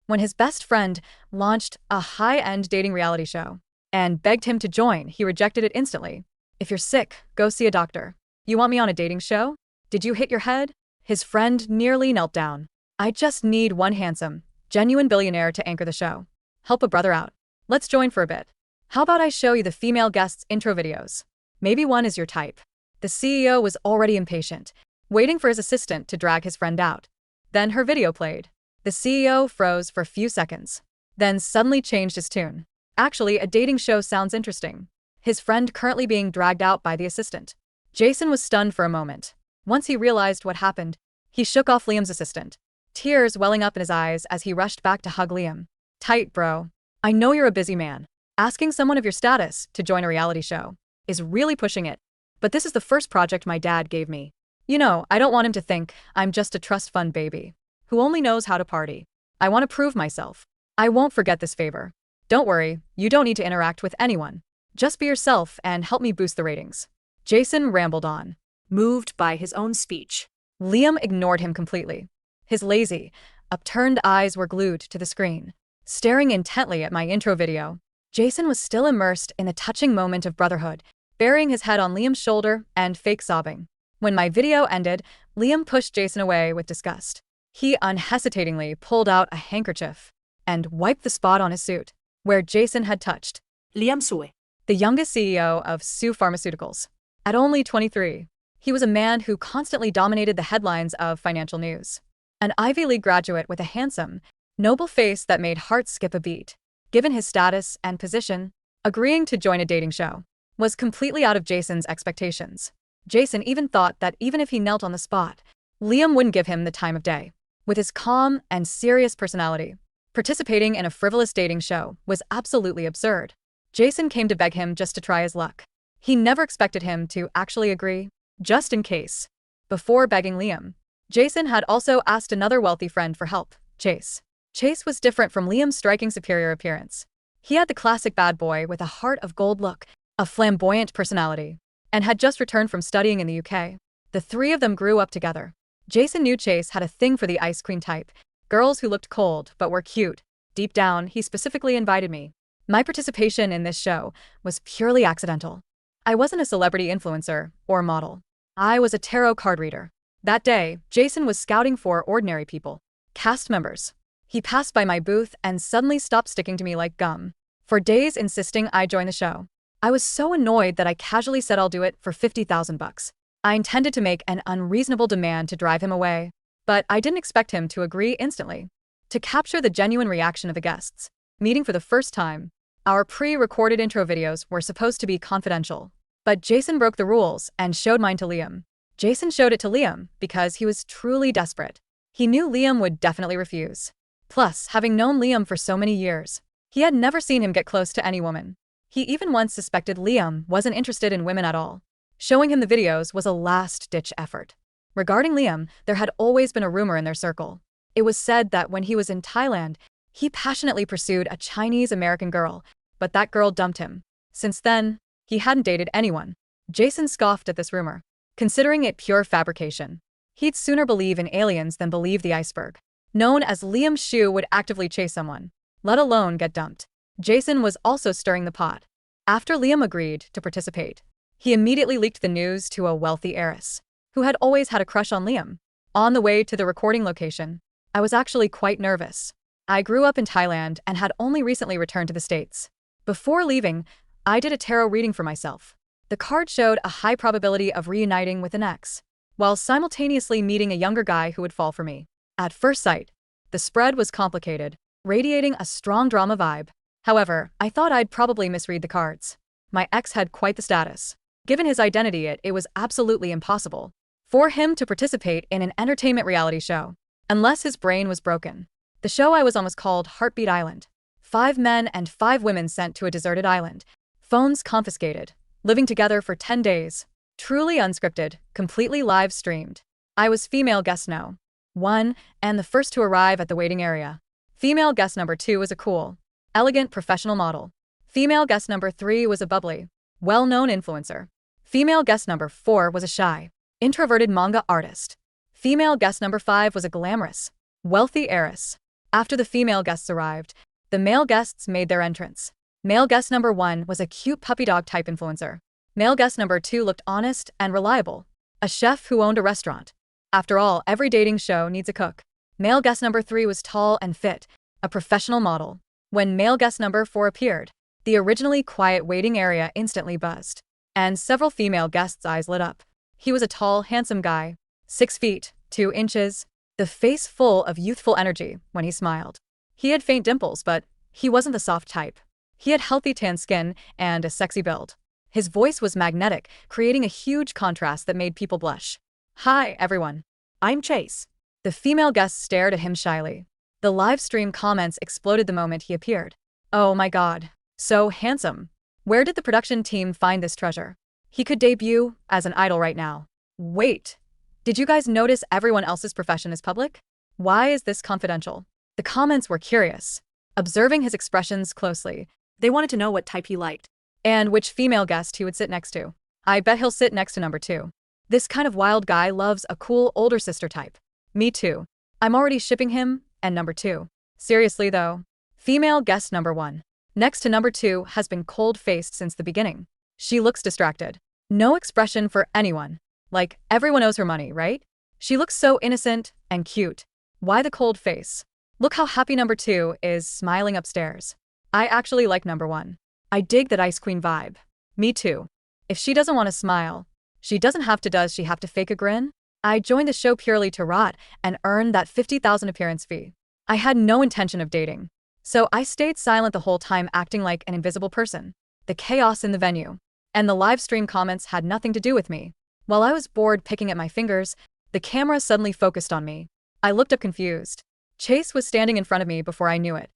when his best friend launched a high-end dating reality show and begged him to join. He rejected it instantly. "If you're sick, go see a doctor. You want me on a dating show? Did you hit your head?" His friend nearly knelt down. "I just need one handsome, genuine billionaire to anchor the show. Help a brother out. Let's join for a bit. How about I show you the female guests' intro videos? Maybe one is your type." The CEO was already impatient, waiting for his assistant to drag his friend out. Then her video played. The CEO froze for a few seconds, then suddenly changed his tune. "Actually, a dating show sounds interesting." His friend currently being dragged out by the assistant. Jason was stunned for a moment. Once he realized what happened, he shook off Liam's assistant, tears welling up in his eyes as he rushed back to hug Liam. "Tight, bro. I know you're a busy man. Asking someone of your status to join a reality show is really pushing it. But this is the first project my dad gave me. You know, I don't want him to think I'm just a trust fund baby who only knows how to party. I want to prove myself. I won't forget this favor. Don't worry, you don't need to interact with anyone. Just be yourself and help me boost the ratings." Jason rambled on, moved by his own speech. Liam ignored him completely. His lazy, upturned eyes were glued to the screen, staring intently at my intro video. Jason was still immersed in the touching moment of brotherhood, burying his head on Liam's shoulder and fake sobbing. When my video ended, Liam pushed Jason away with disgust. He unhesitatingly pulled out a handkerchief and wiped the spot on his suit where Jason had touched. Liam Sue, The youngest CEO of Sue Pharmaceuticals. At only 23, he was a man who constantly dominated the headlines of financial news. An Ivy League graduate with a handsome, noble face that made hearts skip a beat. Given his status and position, agreeing to join a dating show was completely out of Jason's expectations. Jason even thought that even if he knelt on the spot, Liam wouldn't give him the time of day. With his calm and serious personality, participating in a frivolous dating show was absolutely absurd. Jason came to beg him just to try his luck. He never expected him to actually agree, just in case. Before begging Liam, Jason had also asked another wealthy friend for help, Chase. Chase was different from Liam's striking superior appearance. He had the classic bad boy with a heart of gold look, a flamboyant personality, and had just returned from studying in the UK. The three of them grew up together. Jason knew Chase had a thing for the ice queen type, girls who looked cold but were cute. Deep down, he specifically invited me. My participation in this show was purely accidental. I wasn't a celebrity influencer or model. I was a tarot card reader. That day, Jason was scouting for ordinary people, cast members. He passed by my booth and suddenly stopped sticking to me like gum. For days insisting I join the show. I was so annoyed that I casually said I'll do it for $50,000. I intended to make an unreasonable demand to drive him away, but I didn't expect him to agree instantly. To capture the genuine reaction of the guests, meeting for the first time, our pre-recorded intro videos were supposed to be confidential. But Jason broke the rules and showed mine to Liam. Jason showed it to Liam because he was truly desperate. He knew Liam would definitely refuse. Plus, having known Liam for so many years, he had never seen him get close to any woman. He even once suspected Liam wasn't interested in women at all. Showing him the videos was a last-ditch effort. Regarding Liam, there had always been a rumor in their circle. It was said that when he was in Thailand, he passionately pursued a Chinese-American girl, but that girl dumped him. Since then, he hadn't dated anyone. Jason scoffed at this rumor, considering it pure fabrication. He'd sooner believe in aliens than believe the iceberg. Known as Liam Shu would actively chase someone, let alone get dumped. Jason was also stirring the pot. After Liam agreed to participate, he immediately leaked the news to a wealthy heiress, who had always had a crush on Liam. On the way to the recording location, I was actually quite nervous. I grew up in Thailand and had only recently returned to the States. Before leaving, I did a tarot reading for myself. The card showed a high probability of reuniting with an ex, while simultaneously meeting a younger guy who would fall for me. At first sight, the spread was complicated, radiating a strong drama vibe. However, I thought I'd probably misread the cards. My ex had quite the status. Given his identity, it was absolutely impossible for him to participate in an entertainment reality show, unless his brain was broken. The show I was on was called Heartbeat Island. 5 men and 5 women sent to a deserted island, phones confiscated, living together for 10 days. Truly unscripted, completely live-streamed. I was female guest no. 1, and the first to arrive at the waiting area. Female guest number 2 was a cool, elegant professional model. Female guest number 3 was a bubbly, well-known influencer. Female guest number 4 was a shy, introverted manga artist. Female guest number 5 was a glamorous, wealthy heiress. After the female guests arrived, the male guests made their entrance. Male guest number 1 was a cute puppy dog type influencer. Male guest number 2 looked honest and reliable, a chef who owned a restaurant. After all, every dating show needs a cook. Male guest number 3 was tall and fit, a professional model. When male guest number 4 appeared, the originally quiet waiting area instantly buzzed, and several female guests' eyes lit up. He was a tall, handsome guy, 6 feet, 2 inches, the face full of youthful energy when he smiled. He had faint dimples, but he wasn't the soft type. He had healthy tan skin and a sexy build. His voice was magnetic, creating a huge contrast that made people blush. "Hi, everyone. I'm Chase." The female guests stared at him shyly. The live stream comments exploded the moment he appeared. "Oh my god. So handsome. Where did the production team find this treasure? He could debut as an idol right now. Wait. Did you guys notice everyone else's profession is public? Why is this confidential?" The comments were curious. Observing his expressions closely, they wanted to know what type he liked and which female guest he would sit next to. "I bet he'll sit next to number 2. This kind of wild guy loves a cool older sister type." "Me too. I'm already shipping him and number 2. Seriously though." Female guest number 1. Next to number 2 has been cold-faced since the beginning. She looks distracted. No expression for anyone. Like, everyone owes her money, right? She looks so innocent and cute. Why the cold face? Look how happy number 2 is, smiling upstairs. I actually like number 1. I dig that Ice Queen vibe. Me too. If she doesn't want to smile, she doesn't have to. Does she have to fake a grin? I joined the show purely to rot and earn that 50,000 appearance fee. I had no intention of dating, so I stayed silent the whole time, acting like an invisible person. The chaos in the venue and the live stream comments had nothing to do with me. While I was bored picking at my fingers, the camera suddenly focused on me. I looked up confused. Chase was standing in front of me before I knew it.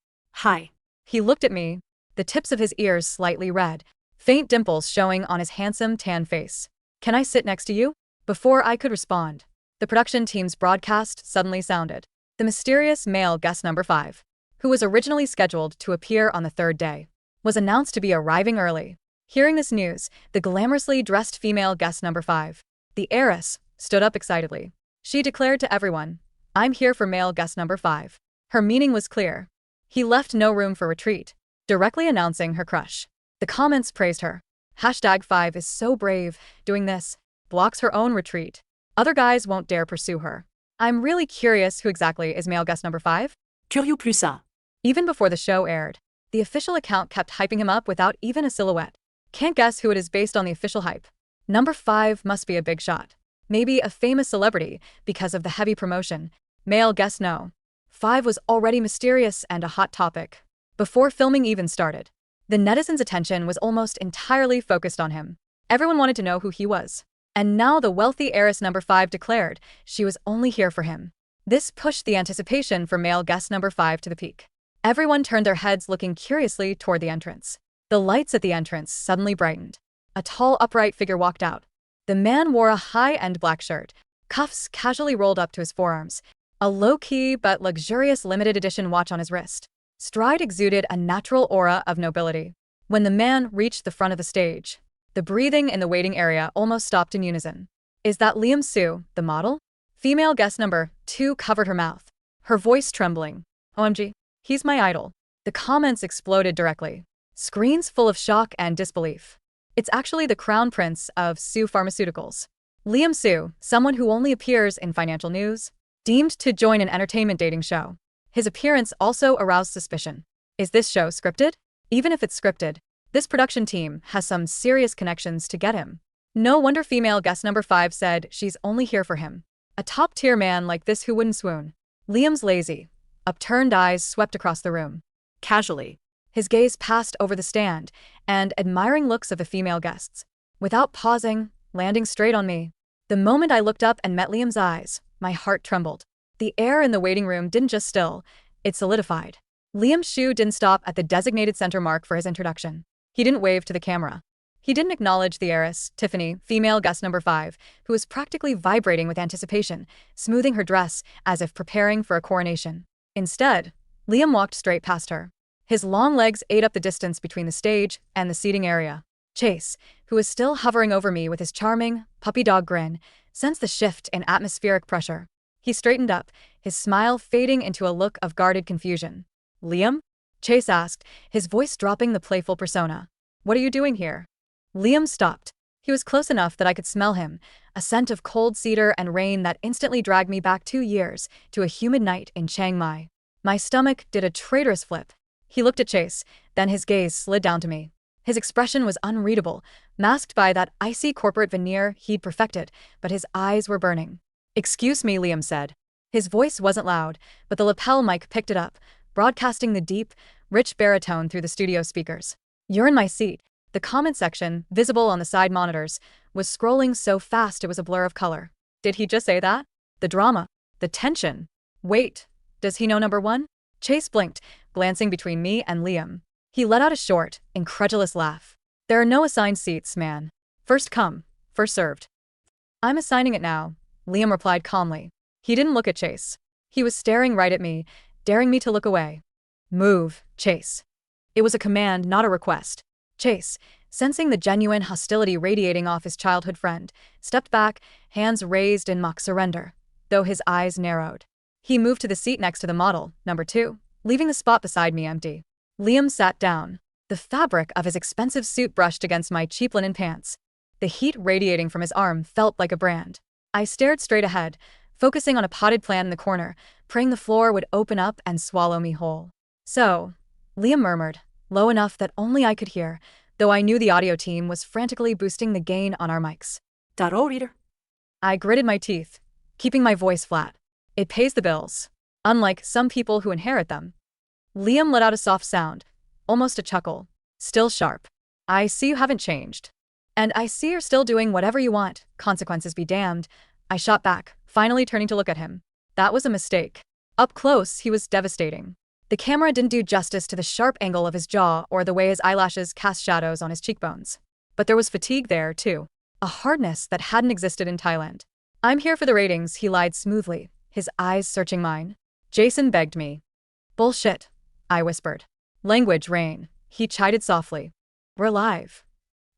"Hi." He looked at me, the tips of his ears slightly red, faint dimples showing on his handsome tan face. "Can I sit next to you?" Before I could respond, the production team's broadcast suddenly sounded. The mysterious male guest number 5, who was originally scheduled to appear on the 3rd day, was announced to be arriving early. Hearing this news, the glamorously dressed female guest number 5, the heiress, stood up excitedly. She declared to everyone, "I'm here for male guest number 5. Her meaning was clear. He left no room for retreat, directly announcing her crush. The comments praised her. #5 is so brave, doing this, blocks her own retreat. Other guys won't dare pursue her. I'm really curious who exactly is male guest number 5? Curieux plus ça. Even before the show aired, the official account kept hyping him up without even a silhouette. Can't guess who it is based on the official hype. Number 5 must be a big shot. Maybe a famous celebrity because of the heavy promotion. Male guest no. 5 was already mysterious and a hot topic. Before filming even started, the netizens' attention was almost entirely focused on him. Everyone wanted to know who he was. And now the wealthy heiress number 5 declared she was only here for him. This pushed the anticipation for male guest number 5 to the peak. Everyone turned their heads looking curiously toward the entrance. The lights at the entrance suddenly brightened. A tall, upright figure walked out. The man wore a high-end black shirt, cuffs casually rolled up to his forearms, a low-key but luxurious limited edition watch on his wrist. Stride exuded a natural aura of nobility. When the man reached the front of the stage, the breathing in the waiting area almost stopped in unison. "Is that Liam Soo, the model?" Female guest number 2 covered her mouth, her voice trembling. "OMG, he's my idol." The comments exploded directly. Screens full of shock and disbelief. "It's actually the crown prince of Soo Pharmaceuticals. Liam Soo, someone who only appears in financial news, deemed to join an entertainment dating show. His appearance also aroused suspicion. Is this show scripted? Even if it's scripted, this production team has some serious connections to get him. No wonder female guest number 5 said she's only here for him. A top-tier man like this, who wouldn't swoon?" Liam's lazy, upturned eyes swept across the room. Casually, his gaze passed over the stand and admiring looks of the female guests, without pausing, landing straight on me. The moment I looked up and met Liam's eyes, my heart trembled. The air in the waiting room didn't just still, it solidified. Liam's shoe didn't stop at the designated center mark for his introduction. He didn't wave to the camera. He didn't acknowledge the heiress, Tiffany, female guest number 5, who was practically vibrating with anticipation, smoothing her dress as if preparing for a coronation. Instead, Liam walked straight past her. His long legs ate up the distance between the stage and the seating area. Chase, who was still hovering over me with his charming, puppy dog grin, sensed the shift in atmospheric pressure. He straightened up, his smile fading into a look of guarded confusion. Liam? Chase asked, his voice dropping the playful persona. What are you doing here? Liam stopped. He was close enough that I could smell him, a scent of cold cedar and rain that instantly dragged me back 2 years to a humid night in Chiang Mai. My stomach did a traitorous flip. He looked at Chase, then his gaze slid down to me. His expression was unreadable, masked by that icy corporate veneer he'd perfected, but his eyes were burning. Excuse me, Liam said. His voice wasn't loud, but the lapel mic picked it up, broadcasting the deep, rich baritone through the studio speakers. You're in my seat. The comment section, visible on the side monitors, was scrolling so fast it was a blur of color. Did he just say that? The drama. The tension. Wait, does he know number one? Chase blinked, glancing between me and Liam. He let out a short, incredulous laugh. There are no assigned seats, man. First come, first served. I'm assigning it now, Liam replied calmly. He didn't look at Chase. He was staring right at me, daring me to look away. Move, Chase. It was a command, not a request. Chase, sensing the genuine hostility radiating off his childhood friend, stepped back, hands raised in mock surrender, though his eyes narrowed. He moved to the seat next to the model, number 2, leaving the spot beside me empty. Liam sat down. The fabric of his expensive suit brushed against my cheap linen pants. The heat radiating from his arm felt like a brand. I stared straight ahead, focusing on a potted plant in the corner, praying the floor would open up and swallow me whole. So, Liam murmured, low enough that only I could hear, though I knew the audio team was frantically boosting the gain on our mics. .0 reader. I gritted my teeth, keeping my voice flat. It pays the bills, unlike some people who inherit them. Liam let out a soft sound, almost a chuckle, still sharp. I see you haven't changed. And I see you're still doing whatever you want, consequences be damned. I shot back, finally turning to look at him. That was a mistake. Up close, he was devastating. The camera didn't do justice to the sharp angle of his jaw or the way his eyelashes cast shadows on his cheekbones. But there was fatigue there, too. A hardness that hadn't existed in Thailand. I'm here for the ratings, he lied smoothly, his eyes searching mine. Jason begged me. Bullshit, I whispered. Language, Rain, he chided softly. We're live.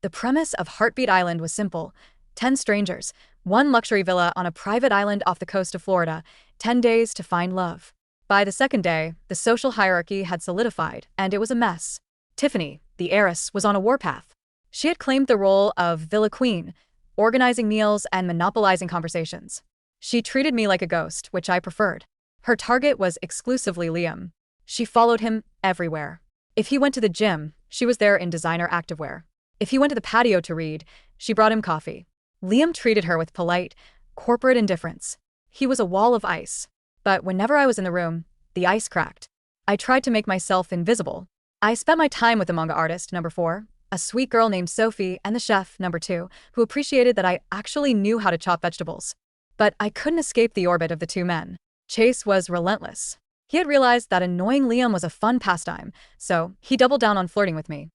The premise of Heartbeat Island was simple. 10 strangers, 1 luxury villa on a private island off the coast of Florida, 10 days to find love. By the second day, the social hierarchy had solidified, and it was a mess. Tiffany, the heiress, was on a warpath. She had claimed the role of Villa Queen, organizing meals and monopolizing conversations. She treated me like a ghost, which I preferred. Her target was exclusively Liam. She followed him everywhere. If he went to the gym, she was there in designer activewear. If he went to the patio to read, she brought him coffee. Liam treated her with polite, corporate indifference. He was a wall of ice. But whenever I was in the room, the ice cracked. I tried to make myself invisible. I spent my time with the manga artist, number 4, a sweet girl named Sophie, and the chef, number 2, who appreciated that I actually knew how to chop vegetables. But I couldn't escape the orbit of the 2 men. Chase was relentless. He had realized that annoying Liam was a fun pastime, so he doubled down on flirting with me.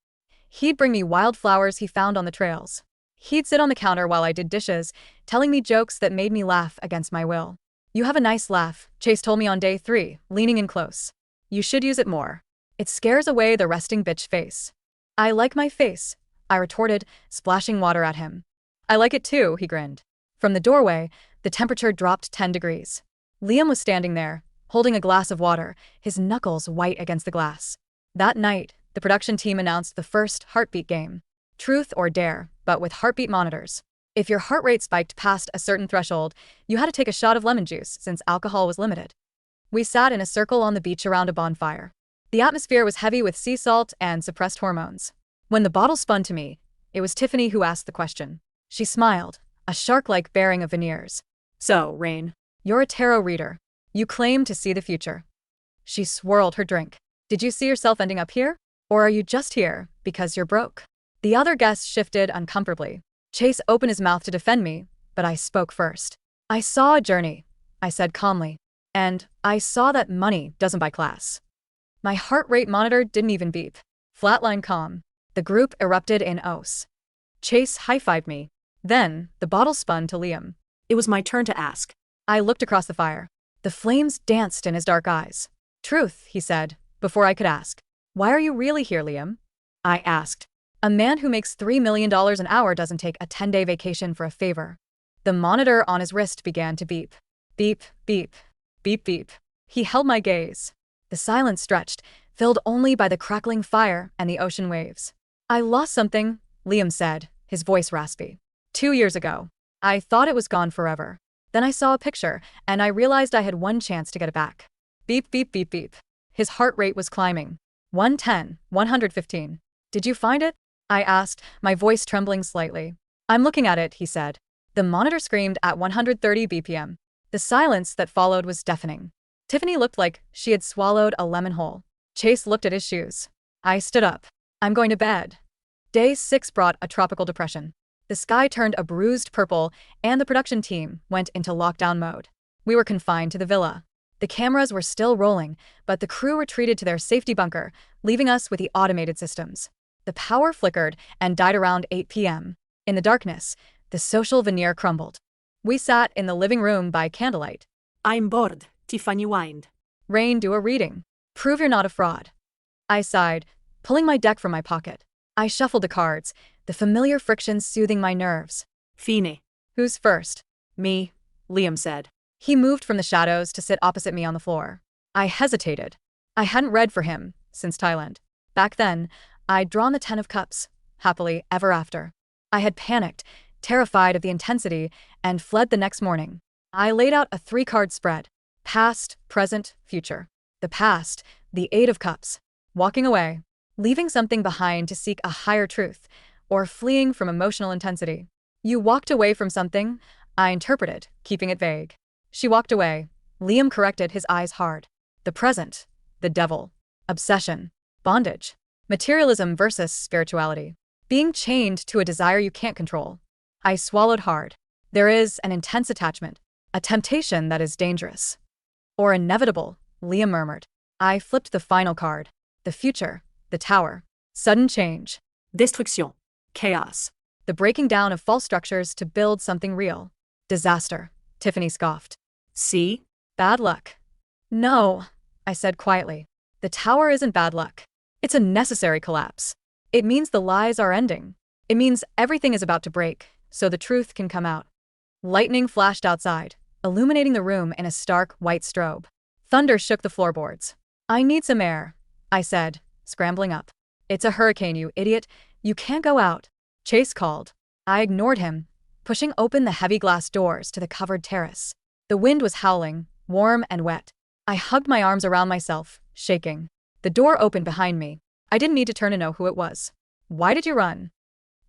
He'd bring me wildflowers he found on the trails. He'd sit on the counter while I did dishes, telling me jokes that made me laugh against my will. You have a nice laugh, Chase told me on day 3, leaning in close. You should use it more. It scares away the resting bitch face. I like my face, I retorted, splashing water at him. I like it too, he grinned. From the doorway, the temperature dropped 10 degrees. Liam was standing there, holding a glass of water, his knuckles white against the glass. That night, the production team announced the first Heartbeat game. Truth or dare, but with heartbeat monitors. If your heart rate spiked past a certain threshold, you had to take a shot of lemon juice since alcohol was limited. We sat in a circle on the beach around a bonfire. The atmosphere was heavy with sea salt and suppressed hormones. When the bottle spun to me, it was Tiffany who asked the question. She smiled, a shark-like bearing of veneers. So, Rain, you're a tarot reader. You claim to see the future. She swirled her drink. Did you see yourself ending up here? Or are you just here because you're broke? The other guests shifted uncomfortably. Chase opened his mouth to defend me, but I spoke first. I saw a journey, I said calmly. And I saw that money doesn't buy class. My heart rate monitor didn't even beep. Flatline calm. The group erupted in oaths. Chase high-fived me. Then, the bottle spun to Liam. It was my turn to ask. I looked across the fire. The flames danced in his dark eyes. Truth, he said, before I could ask. Why are you really here, Liam? I asked. A man who makes $3 million an hour doesn't take a 10-day vacation for a favor. The monitor on his wrist began to beep. Beep, beep, beep, beep. He held my gaze. The silence stretched, filled only by the crackling fire and the ocean waves. I lost something, Liam said, his voice raspy. 2 years ago. I thought it was gone forever. Then I saw a picture, and I realized I had one chance to get it back. Beep, beep, beep, beep. His heart rate was climbing. 110, 115. Did you find it? I asked, my voice trembling slightly. I'm looking at it, he said. The monitor screamed at 130 BPM. The silence that followed was deafening. Tiffany looked like she had swallowed a lemon whole. Chase looked at his shoes. I stood up. I'm going to bed. Day 6 brought a tropical depression. The sky turned a bruised purple, and the production team went into lockdown mode. We were confined to the villa. The cameras were still rolling, but the crew retreated to their safety bunker, leaving us with the automated systems. The power flickered and died around 8 p.m. In the darkness, the social veneer crumbled. We sat in the living room by candlelight. I'm bored, Tiffany whined. Rain, do a reading. Prove you're not a fraud. I sighed, pulling my deck from my pocket. I shuffled the cards, the familiar friction soothing my nerves. Fine. Who's first? Me, Liam said. He moved from the shadows to sit opposite me on the floor. I hesitated. I hadn't read for him since Thailand. Back then, I'd drawn the 10 of Cups, happily ever after. I had panicked, terrified of the intensity, and fled the next morning. I laid out a 3-card spread. Past, present, future. The past, the 8 of Cups. Walking away. Leaving something behind to seek a higher truth, or fleeing from emotional intensity. You walked away from something, I interpreted, keeping it vague. She walked away. Liam corrected, his eyes hard. The present. The devil. Obsession. Bondage. Materialism versus spirituality. Being chained to a desire you can't control. I swallowed hard. There is an intense attachment. A temptation that is dangerous. Or inevitable, Liam murmured. I flipped the final card. The future. The tower. Sudden change. Destruction. Chaos. The breaking down of false structures to build something real. Disaster. Tiffany scoffed. See? Bad luck. No, I said quietly. The tower isn't bad luck. It's a necessary collapse. It means the lies are ending. It means everything is about to break, so the truth can come out. Lightning flashed outside, illuminating the room in a stark white strobe. Thunder shook the floorboards. I need some air, I said, scrambling up. It's a hurricane, you idiot. You can't go out. Chase called. I ignored him, pushing open the heavy glass doors to the covered terrace. The wind was howling, warm and wet. I hugged my arms around myself, shaking. The door opened behind me. I didn't need to turn to know who it was. Why did you run?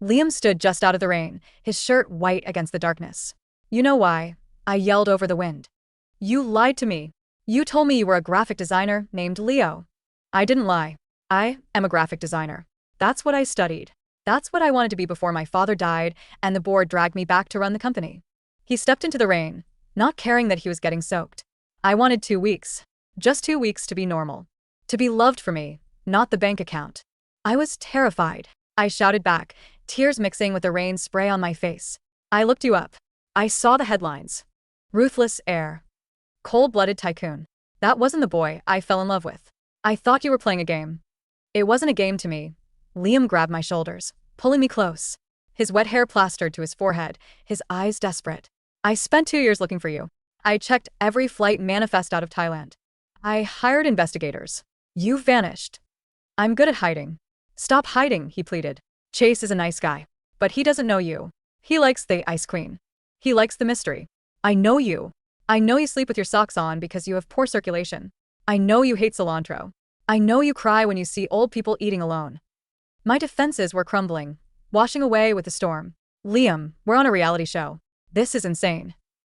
Liam stood just out of the rain, his shirt white against the darkness. You know why? I yelled over the wind. You lied to me. You told me you were a graphic designer named Leo. I didn't lie. I am a graphic designer. That's what I studied. That's what I wanted to be before my father died and the board dragged me back to run the company. He stepped into the rain, not caring that he was getting soaked. I wanted 2 weeks. Just 2 weeks to be normal. To be loved for me, not the bank account. I was terrified. I shouted back, tears mixing with the rain spray on my face. I looked you up. I saw the headlines. Ruthless heir. Cold-blooded tycoon. That wasn't the boy I fell in love with. I thought you were playing a game. It wasn't a game to me. Liam grabbed my shoulders, pulling me close. His wet hair plastered to his forehead, his eyes desperate. I spent 2 years looking for you. I checked every flight manifest out of Thailand. I hired investigators. You vanished. I'm good at hiding. Stop hiding, he pleaded. Chase is a nice guy, but he doesn't know you. He likes the ice queen. He likes the mystery. I know you. I know you sleep with your socks on because you have poor circulation. I know you hate cilantro. I know you cry when you see old people eating alone. My defenses were crumbling, washing away with the storm. Liam, we're on a reality show. This is insane.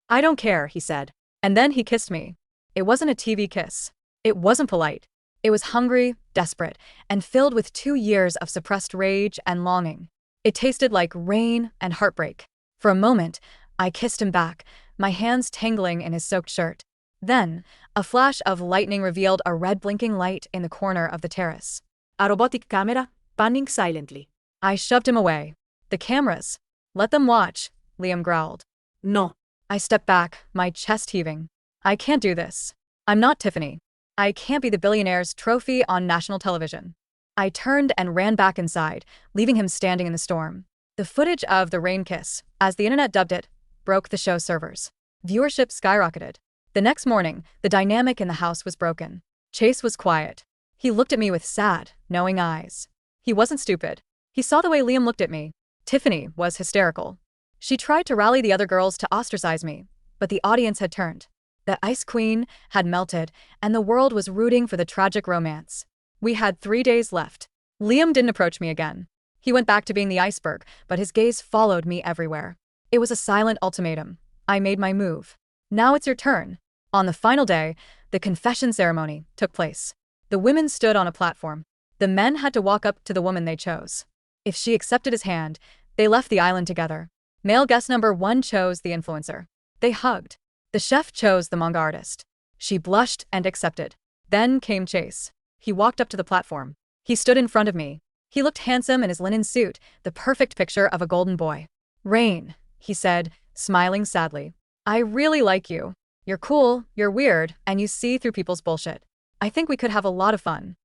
I don't care, he said. And then he kissed me. It wasn't a TV kiss. It wasn't polite. It was hungry, desperate, and filled with 2 years of suppressed rage and longing. It tasted like rain and heartbreak. For a moment, I kissed him back, my hands tangling in his soaked shirt. Then, a flash of lightning revealed a red blinking light in the corner of the terrace. A robotic camera, panning silently. I shoved him away. The cameras. Let them watch, Liam growled. No. I stepped back, my chest heaving. I can't do this. I'm not Tiffany. I can't be the billionaire's trophy on national television. I turned and ran back inside, leaving him standing in the storm. The footage of the rain kiss, as the internet dubbed it, broke the show servers. Viewership skyrocketed. The next morning, the dynamic in the house was broken. Chase was quiet. He looked at me with sad, knowing eyes. He wasn't stupid. He saw the way Liam looked at me. Tiffany was hysterical. She tried to rally the other girls to ostracize me, but the audience had turned. The Ice Queen had melted, and the world was rooting for the tragic romance. We had 3 days left. Liam didn't approach me again. He went back to being the iceberg, but his gaze followed me everywhere. It was a silent ultimatum. I made my move. Now it's your turn. On the final day, the confession ceremony took place. The women stood on a platform. The men had to walk up to the woman they chose. If she accepted his hand, they left the island together. Male guest number 1 chose the influencer. They hugged. The chef chose the manga artist. She blushed and accepted. Then came Chase. He walked up to the platform. He stood in front of me. He looked handsome in his linen suit, the perfect picture of a golden boy. "Rain," he said, smiling sadly. "I really like you. You're cool, you're weird, and you see through people's bullshit. I think we could have a lot of fun."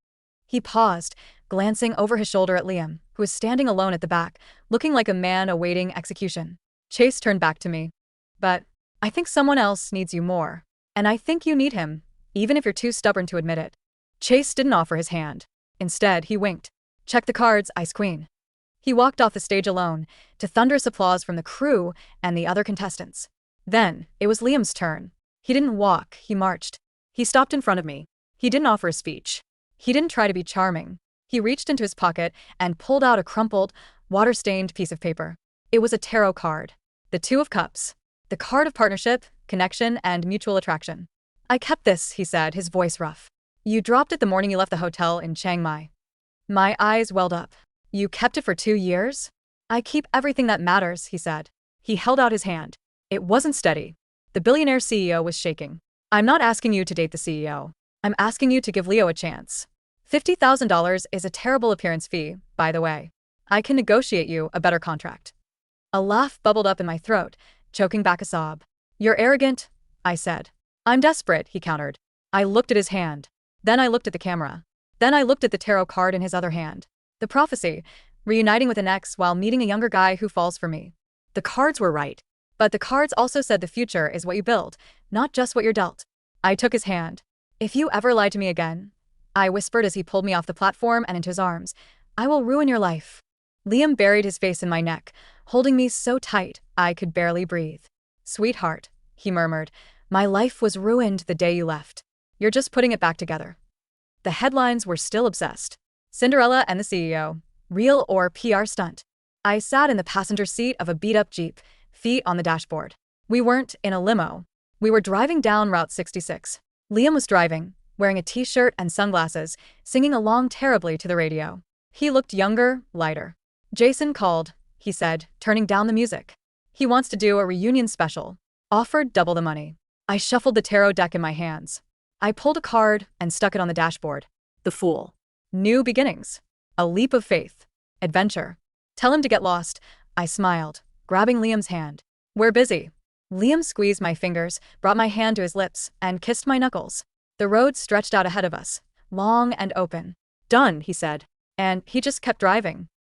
He paused, glancing over his shoulder at Liam, who was standing alone at the back, looking like a man awaiting execution. Chase turned back to me. "But I think someone else needs you more. And I think you need him, even if you're too stubborn to admit it." Chase didn't offer his hand. Instead, he winked. "Check the cards, Ice Queen." He walked off the stage alone, to thunderous applause from the crew and the other contestants. Then, it was Liam's turn. He didn't walk, he marched. He stopped in front of me. He didn't offer a speech. He didn't try to be charming. He reached into his pocket and pulled out a crumpled, water-stained piece of paper. It was a tarot card. The Two of Cups. The card of partnership, connection, and mutual attraction. "I kept this," he said, his voice rough. "You dropped it the morning you left the hotel in Chiang Mai." My eyes welled up. "You kept it for 2 years?" "I keep everything that matters," he said. He held out his hand. It wasn't steady. The billionaire CEO was shaking. "I'm not asking you to date the CEO. I'm asking you to give Leo a chance. $50,000 is a terrible appearance fee, by the way. I can negotiate you a better contract." A laugh bubbled up in my throat, choking back a sob. "You're arrogant," I said. "I'm desperate," he countered. I looked at his hand. Then I looked at the camera. Then I looked at the tarot card in his other hand. The prophecy, reuniting with an ex while meeting a younger guy who falls for me. The cards were right. But the cards also said the future is what you build, not just what you're dealt. I took his hand. "If you ever lie to me again," I whispered as he pulled me off the platform and into his arms, "I will ruin your life." Liam buried his face in my neck, holding me so tight I could barely breathe. "Sweetheart," he murmured, "my life was ruined the day you left. You're just putting it back together." The headlines were still obsessed. Cinderella and the CEO. Real or PR stunt? I sat in the passenger seat of a beat-up Jeep, feet on the dashboard. We weren't in a limo. We were driving down Route 66. Liam was driving, wearing a t-shirt and sunglasses, singing along terribly to the radio. He looked younger, lighter. "Jason called," he said, turning down the music. "He wants to do a reunion special. Offered double the money." I shuffled the tarot deck in my hands. I pulled a card and stuck it on the dashboard. The Fool. New beginnings. A leap of faith. Adventure. "Tell him to get lost," I smiled, grabbing Liam's hand. "We're busy." Liam squeezed my fingers, brought my hand to his lips, and kissed my knuckles. The road stretched out ahead of us, long and open. "Done," he said. And he just kept driving.